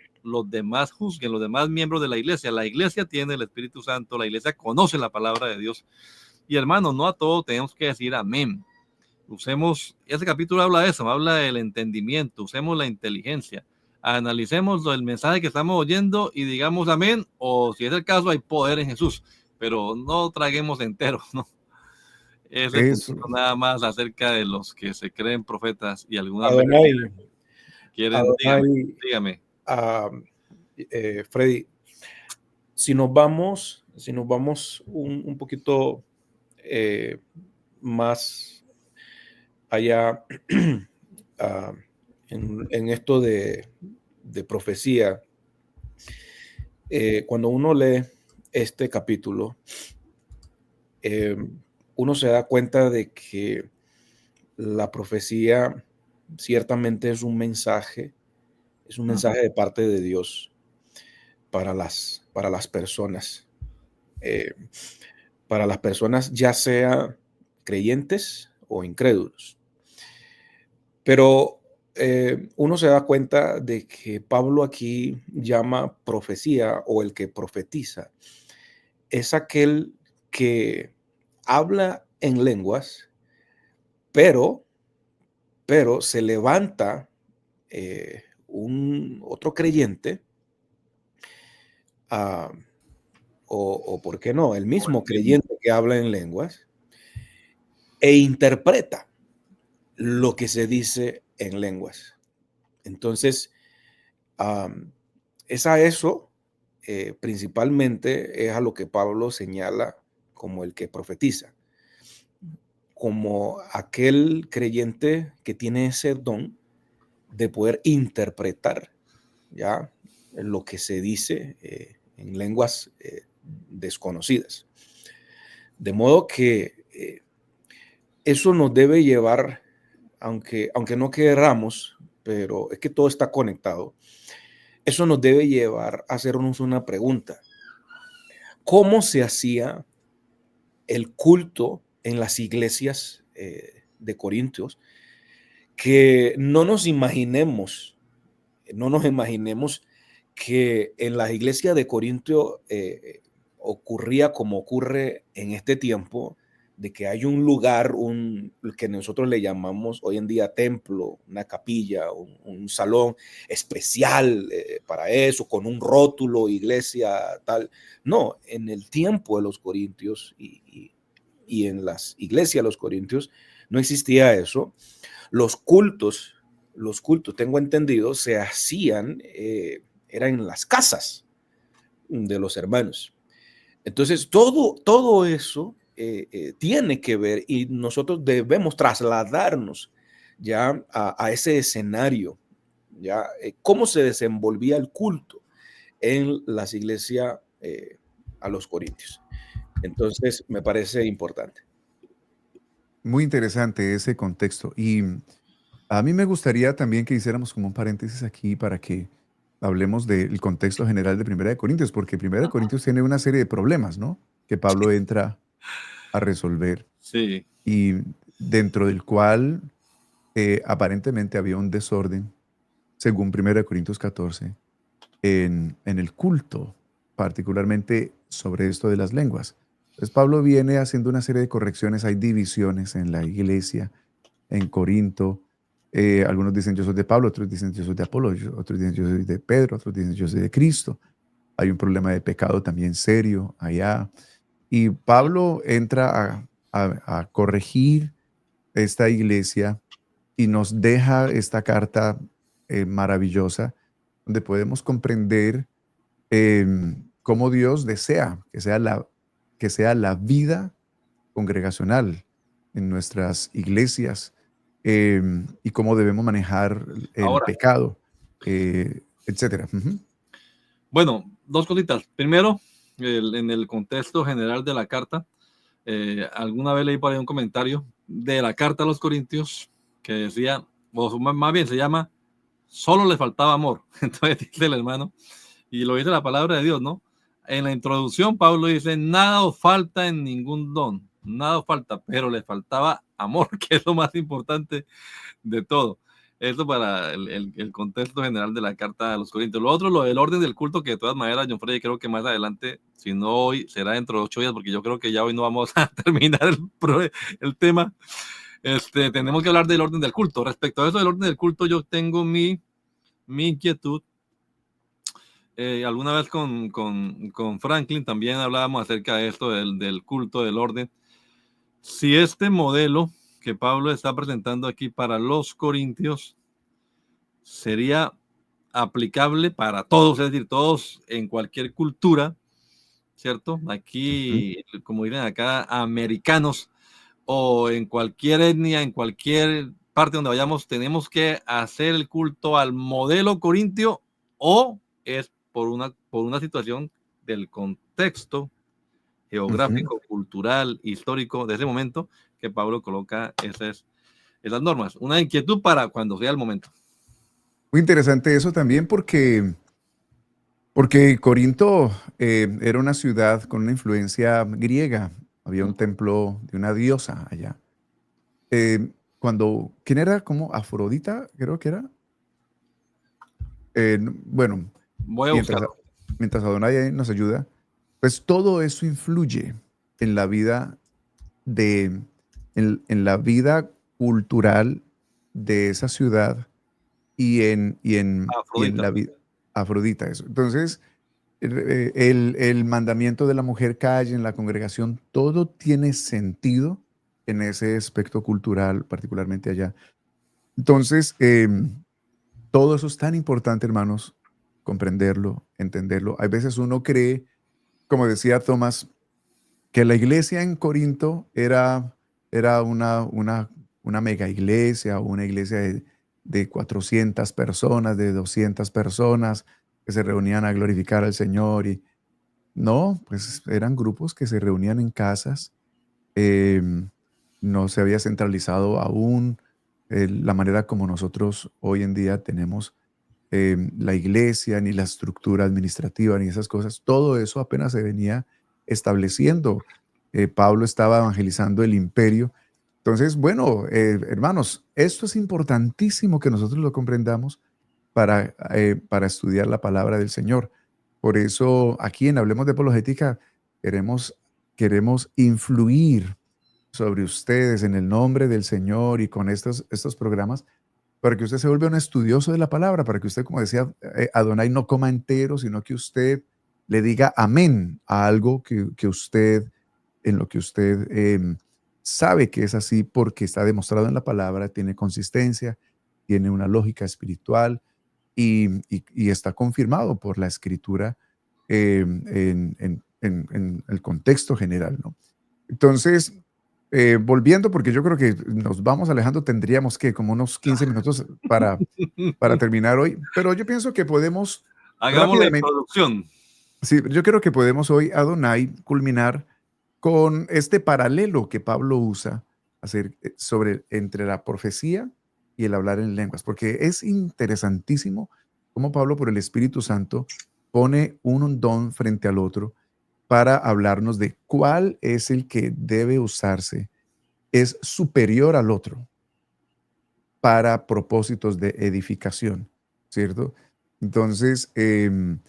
juzguen, los demás miembros de la iglesia. La iglesia tiene el Espíritu Santo, la iglesia conoce la palabra de Dios. Y hermano, no a todo tenemos que decir amén. Usemos, ese capítulo habla de eso, habla del entendimiento, usemos la inteligencia, analicemos el mensaje que estamos oyendo y digamos amén, o si es el caso, hay poder en Jesús, pero no traguemos enteros, ¿no? Ese Eso. punto nada más acerca de los que se creen profetas y algunas veces Adonai, quieren, dígame, Adonai, dígame. ah, Freddy, si nos vamos un poquito eh, más allá ah, en esto de profecía, cuando uno lee este capítulo, eh, uno se da cuenta de que la profecía ciertamente es un mensaje de parte de Dios para las personas. eh, para las personas, ya sea creyentes o incrédulos. Pero uno se da cuenta de que Pablo aquí llama profecía o el que profetiza. Es aquel que habla en lenguas, pero, pero se levanta un otro creyente, ah, o por qué no, el mismo creyente que habla en lenguas e interpreta lo que se dice en lenguas. Entonces, es a eso, principalmente es a lo que Pablo señala como el que profetiza, como aquel creyente que tiene ese don de poder interpretar ya lo que se dice en lenguas desconocidas. De modo que eso nos debe llevar, aunque no queramos, pero es que todo está conectado, eso nos debe llevar a hacernos una pregunta. ¿Cómo se hacía el culto en las iglesias de Corintios? Que no nos imaginemos que en las iglesias de Corintio ocurría como ocurre en este tiempo, de que hay un lugar, que nosotros le llamamos hoy en día templo, una capilla, un salón especial para eso, con un rótulo, iglesia, tal. No, en el tiempo de los corintios y en las iglesias de los corintios no existía eso. Los cultos, tengo entendido, se hacían, eran en las casas de los hermanos. Entonces, todo eso tiene que ver y nosotros debemos trasladarnos ya a ese escenario, ya cómo se desenvolvía el culto en las iglesias a los corintios. Entonces, me parece importante. Muy interesante ese contexto. Y a mí me gustaría también que hiciéramos como un paréntesis aquí para que hablemos del contexto general de Primera de Corintios, porque Primera de Corintios tiene una serie de problemas, ¿no? Que Pablo entra a resolver Sí, y dentro del cual aparentemente había un desorden, según Primera de Corintios 14, en el culto, particularmente sobre esto de las lenguas. Entonces Pablo viene haciendo una serie de correcciones, hay divisiones en la iglesia, en Corinto. Algunos dicen yo soy de Pablo, otros dicen yo soy de Apolo, otros dicen yo soy de Pedro, otros dicen yo soy de Cristo. Hay un problema de pecado también serio allá. Y Pablo entra a corregir esta iglesia y nos deja esta carta maravillosa donde podemos comprender cómo Dios desea que sea la vida congregacional en nuestras iglesias y cómo debemos manejar el ahora, pecado, etcétera. Ujú. bueno, dos cositas. Primero, en el contexto general de la carta, alguna vez leí por ahí un comentario de la carta a los Corintios que decía, o más bien se llama, solo le faltaba amor. Entonces dice el hermano, y lo dice la palabra de Dios, ¿no? En la introducción, Pablo dice, nada os falta en ningún don, nada os falta, pero le faltaba amor, que es lo más importante de todo. Esto para el contexto general de la carta a los Corintios. Lo otro, lo del orden del culto, que de todas maneras, John Freddy, creo que más adelante, si no hoy, será dentro de 8 días, porque yo creo que ya hoy no vamos a terminar el tema. Tenemos que hablar del orden del culto. Respecto a eso del orden del culto, yo tengo mi inquietud. Alguna vez con Franklin también hablábamos acerca de esto del culto, del orden. Si este modelo que Pablo está presentando aquí para los corintios sería aplicable para todos, es decir, todos en cualquier cultura, ¿cierto? Ujú. Aquí, como dicen acá, americanos o en cualquier etnia, en cualquier parte donde vayamos, tenemos que hacer el culto al modelo corintio o es por una situación del contexto Ujú. geográfico, cultural, histórico de ese momento que Pablo coloca esas normas. Una inquietud para cuando sea el momento. Muy interesante eso también porque Corinto era una ciudad con una influencia griega. Había un templo de una diosa allá. Eh, ¿quién era? ¿Cómo? Afrodita, creo que era. Bueno, Voy a mientras, buscarlo. mientras Adonai ahí nos ayuda, pues todo eso influye en la vida en la vida cultural de esa ciudad y en Afrodita. la vida. Afrodita, eso. Entonces, el mandamiento de la mujer calle en la congregación, todo tiene sentido en ese aspecto cultural, particularmente allá. Entonces, todo eso es tan importante, hermanos, comprenderlo, entenderlo. A veces uno cree, como decía Tomás, que la iglesia en Corinto era una mega iglesia, una iglesia de 400 personas, de 200 personas que se reunían a glorificar al Señor. Y no, pues eran grupos que se reunían en casas. eh, no se había centralizado aún la manera como nosotros hoy en día tenemos la iglesia, ni la estructura administrativa, ni esas cosas. Todo eso apenas se venía estableciendo. Pablo estaba evangelizando el imperio. Entonces, bueno, hermanos, esto es importantísimo que nosotros lo comprendamos para estudiar la palabra del Señor. Por eso, aquí en Hablemos de Apologética, queremos influir sobre ustedes en el nombre del Señor y con estos programas para que usted se vuelva un estudioso de la palabra, para que usted, como decía Adonai, no coma entero, sino que usted le diga amén a algo que usted, en lo que usted sabe que es así porque está demostrado en la palabra, tiene consistencia, tiene una lógica espiritual y está confirmado por la escritura en el contexto general, ¿no? Entonces, volviendo, porque yo creo que nos vamos alejando, tendríamos que como unos 15 minutos para terminar hoy, pero yo pienso que podemos Hagamos la rápidamente, introducción. sí, yo creo que podemos hoy, Adonai, culminar con este paralelo que Pablo usa entre la profecía y el hablar en lenguas, porque es interesantísimo cómo Pablo, por el Espíritu Santo, pone un don frente al otro para hablarnos de cuál es el que debe usarse, es superior al otro para propósitos de edificación, ¿cierto? Entonces, en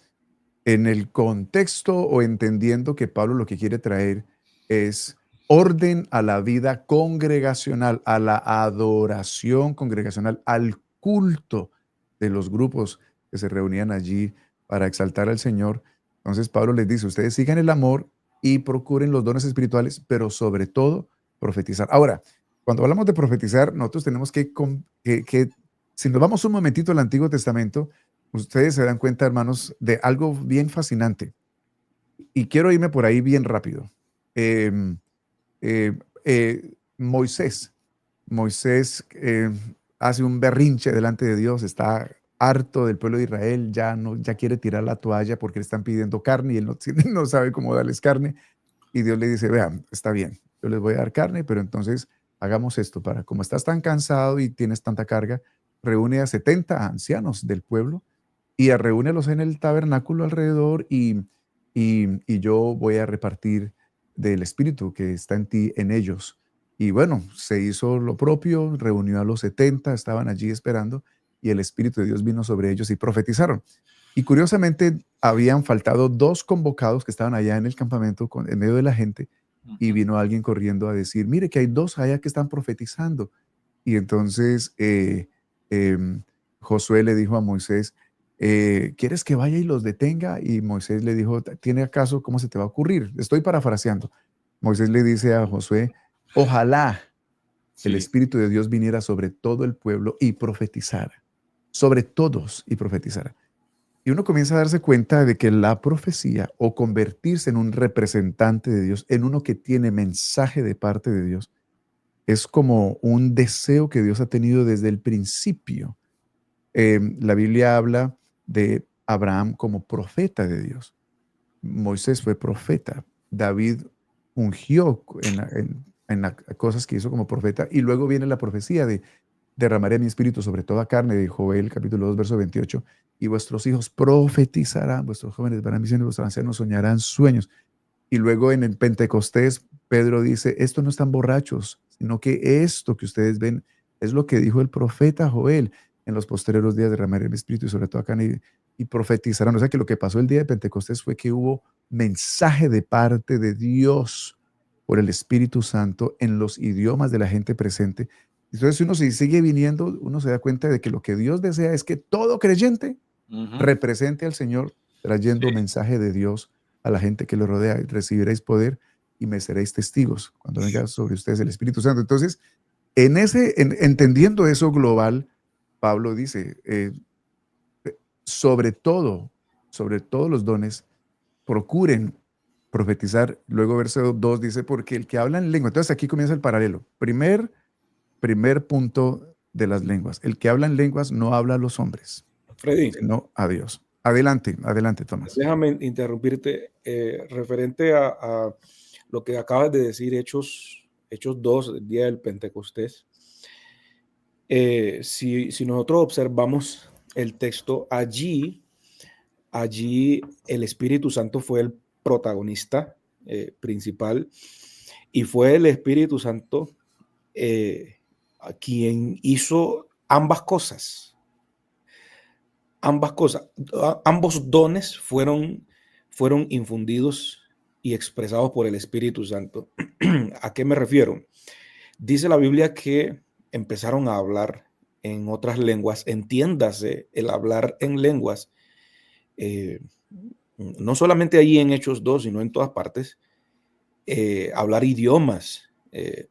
el contexto o entendiendo que Pablo lo que quiere traer es orden a la vida congregacional, a la adoración congregacional, al culto de los grupos que se reunían allí para exaltar al Señor. Entonces Pablo les dice, ustedes sigan el amor y procuren los dones espirituales, pero sobre todo profetizar. Ahora, cuando hablamos de profetizar, nosotros tenemos que si nos vamos un momentito al Antiguo Testamento, ustedes se dan cuenta, hermanos, de algo bien fascinante. Y quiero irme por ahí bien rápido. Eh, Moisés hace un berrinche delante de Dios, está harto del pueblo de Israel, ya quiere tirar la toalla porque le están pidiendo carne y él no sabe cómo darles carne. Y Dios le dice, vean, está bien, yo les voy a dar carne, pero entonces hagamos esto como estás tan cansado y tienes tanta carga, reúne a 70 ancianos del pueblo y reúnelos en el tabernáculo alrededor y yo voy a repartir del espíritu que está en ti, en ellos. Y bueno, se hizo lo propio, reunió a los 70, estaban allí esperando y el espíritu de Dios vino sobre ellos y profetizaron. Y curiosamente habían faltado 2 convocados que estaban allá en el campamento en medio de la gente y vino alguien corriendo a decir, mire que hay 2 allá que están profetizando. Y entonces Josué le dijo a Moisés, ¿quieres que vaya y los detenga? Y Moisés le dijo, ¿tiene acaso cómo se te va a ocurrir? Estoy parafraseando. Moisés le dice a Josué, ojalá el Sí. Espíritu de Dios viniera sobre todo el pueblo y profetizara, sobre todos y profetizara. Y uno comienza a darse cuenta de que la profecía o convertirse en un representante de Dios, en uno que tiene mensaje de parte de Dios, es como un deseo que Dios ha tenido desde el principio. La Biblia habla de Abraham como profeta de Dios. Moisés fue profeta. David ungió en las cosas que hizo como profeta. Y luego viene la profecía de derramaré mi espíritu sobre toda carne, de Joel capítulo 2, verso 28. Y vuestros hijos profetizarán, vuestros jóvenes verán visiones, vuestros ancianos soñarán sueños. Y luego en el Pentecostés, Pedro dice, esto no están borrachos, sino que esto que ustedes ven Es lo que dijo el profeta Joel: en los postreros días derramaré el Espíritu y sobre todo acá y profetizarán. O sea que lo que pasó el día de Pentecostés fue que hubo mensaje de parte de Dios por el Espíritu Santo en los idiomas de la gente presente. Entonces, si uno se sigue viniendo, uno se da cuenta de que lo que Dios desea es que todo creyente represente al Señor, trayendo mensaje de Dios a la gente que lo rodea. Y recibiréis poder y me seréis testigos cuando venga sobre ustedes el Espíritu Santo. Entonces, entendiendo eso global, Pablo dice, sobre todos los dones, procuren profetizar. Luego verso 2 dice, porque el que habla en lengua, entonces aquí comienza el paralelo. Primer punto de las lenguas. El que habla en lenguas no habla a los hombres, Freddy, sino a Dios. Adelante, Tomás. déjame interrumpirte referente a lo que acabas de decir, Hechos 2, el día del Pentecostés. Si nosotros observamos el texto, allí el Espíritu Santo fue el protagonista principal, y fue el Espíritu Santo a quien hizo ambas cosas. Ambos dones fueron infundidos y expresados por el Espíritu Santo. ¿A qué me refiero? Dice la Biblia que empezaron a hablar en otras lenguas. Entiéndase, el hablar en lenguas, no solamente ahí en Hechos 2, sino en todas partes, hablar idiomas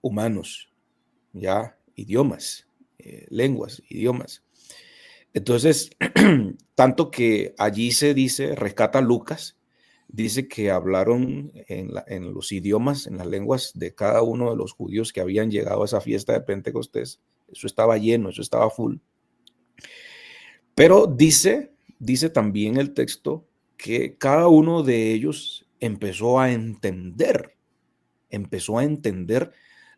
humanos, ya, idiomas, lenguas, idiomas. Entonces, tanto que allí se dice, rescata Lucas, dice que hablaron en los idiomas, en las lenguas de cada uno de los judíos que habían llegado a esa fiesta de Pentecostés. Eso estaba lleno, eso estaba full. Pero dice también el texto que cada uno de ellos empezó a entender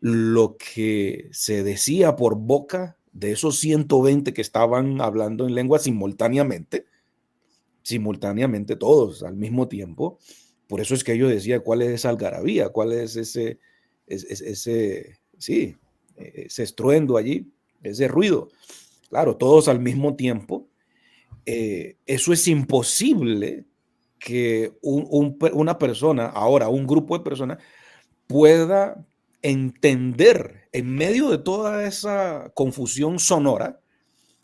lo que se decía por boca de esos 120 que estaban hablando en lengua simultáneamente todos al mismo tiempo. Por eso es que yo decía, ¿cuál es esa algarabía? ¿Cuál es ese estruendo allí, ese ruido? Claro, todos al mismo tiempo. Eso es imposible que una persona, ahora un grupo de personas, pueda entender en medio de toda esa confusión sonora.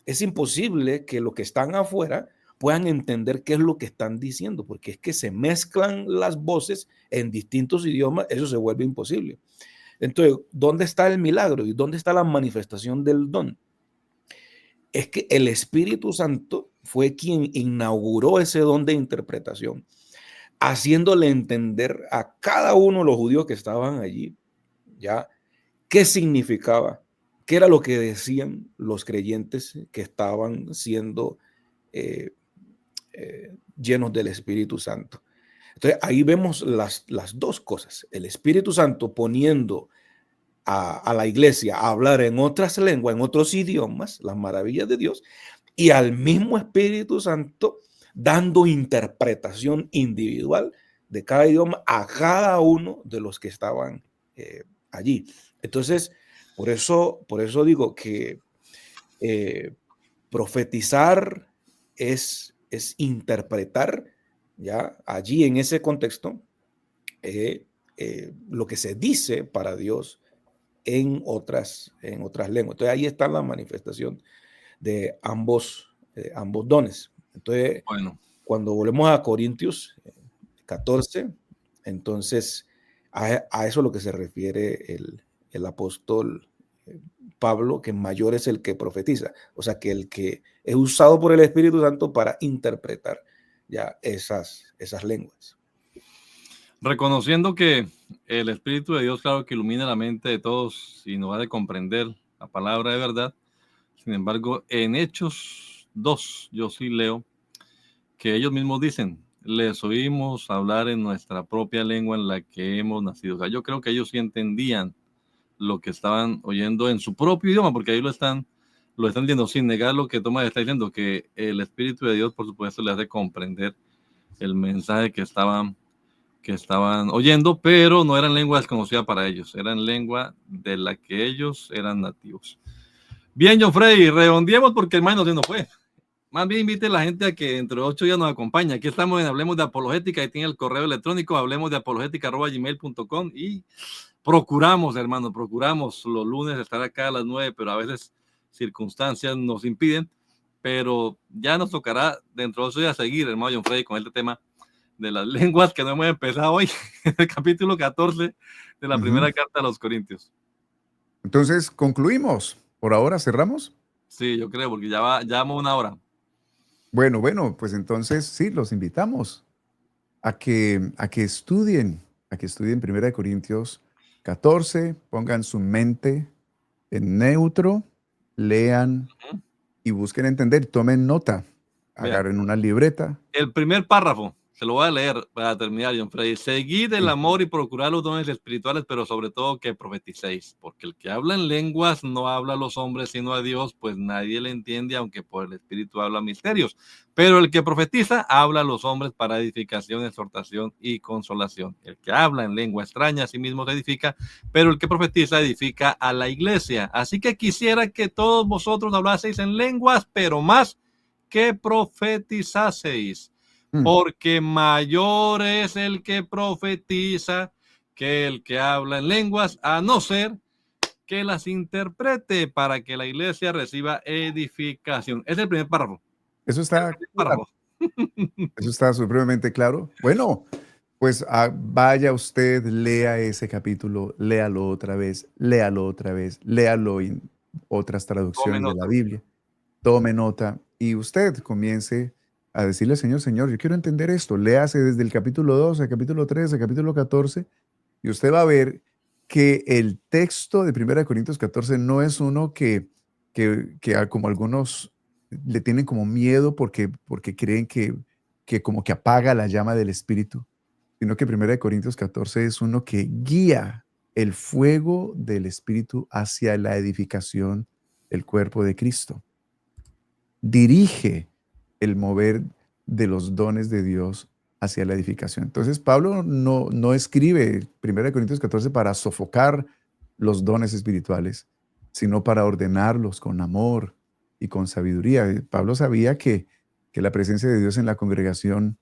Es imposible que los que están afuera puedan entender qué es lo que están diciendo, porque es que se mezclan las voces en distintos idiomas, eso se vuelve imposible. Entonces, ¿dónde está el milagro y dónde está la manifestación del don? Es que el Espíritu Santo fue quien inauguró ese don de interpretación, haciéndole entender a cada uno de los judíos que estaban allí, ya, qué significaba, qué era lo que decían los creyentes que estaban siendo llenos del Espíritu Santo. Entonces, ahí vemos las dos cosas. El Espíritu Santo poniendo a la iglesia a hablar en otras lenguas, en otros idiomas, las maravillas de Dios, y al mismo Espíritu Santo dando interpretación individual de cada idioma a cada uno de los que estaban allí. Entonces, por eso digo que profetizar es interpretar, ya allí en ese contexto, lo que se dice para Dios en otras lenguas. Entonces ahí está la manifestación de ambos dones. Entonces, Bueno, cuando volvemos a Corintios 14, entonces a eso es lo que se refiere el apóstol Pablo, que mayor es el que profetiza, o sea, que el que es usado por el Espíritu Santo para interpretar ya esas lenguas. reconociendo que el Espíritu de Dios, claro, que ilumina la mente de todos y nos ha de comprender la palabra de verdad. Sin embargo, en Hechos 2, yo sí leo que ellos mismos dicen, les oímos hablar en nuestra propia lengua en la que hemos nacido. O sea, yo creo que ellos sí entendían lo que estaban oyendo en su propio idioma, porque ahí lo están diciendo, sin negar lo que Tomás está diciendo, que el Espíritu de Dios, por supuesto, le hace comprender el mensaje que estaban oyendo, pero no eran lengua desconocida para ellos, eran lengua de la que ellos eran nativos. Bien, John Freddy, redondeemos porque el hermano se nos fue. Más bien invite a la gente a que dentro de 8 días nos acompañe. Aquí estamos en Hablemos de Apologética y tiene el correo electrónico hablemosdeapologética@gmail.com y procuramos, hermano, procuramos los lunes estar acá a las 9, pero a veces circunstancias nos impiden, pero ya nos tocará dentro de 8 días seguir, hermano John Freddy, con este tema de las lenguas que no hemos empezado hoy, en el capítulo 14 de la primera carta a los Corintios. Entonces, concluimos. Por ahora, ¿cerramos? Sí, yo creo, porque ya vamos 1 hora. Bueno, pues entonces sí, los invitamos a que estudien 1 Corintios 14, pongan su mente en neutro, lean y busquen entender, tomen nota, agarren una libreta. El primer párrafo, se lo voy a leer para terminar, John Freddy. Seguid el amor y procurad los dones espirituales, pero sobre todo que profeticéis, porque el que habla en lenguas no habla a los hombres sino a Dios, pues nadie le entiende, aunque por el Espíritu habla misterios. Pero el que profetiza habla a los hombres para edificación, exhortación y consolación. El que habla en lengua extraña a sí mismo se edifica, pero el que profetiza edifica a la iglesia. Así que quisiera que todos vosotros hablaseis en lenguas, pero más que profetizaseis, porque mayor es el que profetiza que el que habla en lenguas, a no ser que las interprete para que la iglesia reciba edificación. Es el primer párrafo. Eso está claro. Eso está supremamente claro. Bueno, pues vaya usted, lea ese capítulo, léalo otra vez, léalo en otras traducciones de la Biblia. Tome nota y usted comience a decirle al Señor, Señor, yo quiero entender esto. Léase desde el capítulo 2 al capítulo 3, al capítulo 14 y usted va a ver que el texto de 1 Corintios 14 no es uno que como algunos le tienen como miedo porque creen que como que apaga la llama del Espíritu, sino que 1 Corintios 14 es uno que guía el fuego del Espíritu hacia la edificación del cuerpo de Cristo. Dirige el mover de los dones de Dios hacia la edificación. Entonces, Pablo no escribe 1 Corintios 14 para sofocar los dones espirituales, sino para ordenarlos con amor y con sabiduría. Pablo sabía que la presencia de Dios en la congregación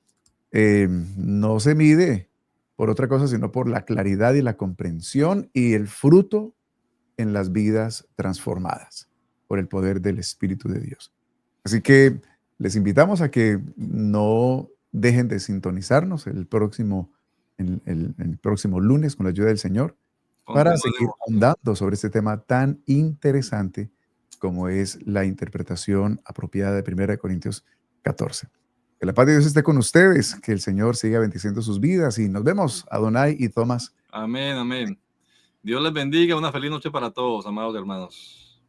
no se mide por otra cosa, sino por la claridad y la comprensión y el fruto en las vidas transformadas por el poder del Espíritu de Dios. Así que les invitamos a que no dejen de sintonizarnos el próximo lunes con la ayuda del Señor para seguir andando sobre este tema tan interesante como es la interpretación apropiada de 1 Corintios 14. Que la paz de Dios esté con ustedes, que el Señor siga bendiciendo sus vidas y nos vemos, Adonai y Tomás. Amén, amén. Dios les bendiga, una feliz noche para todos, amados hermanos.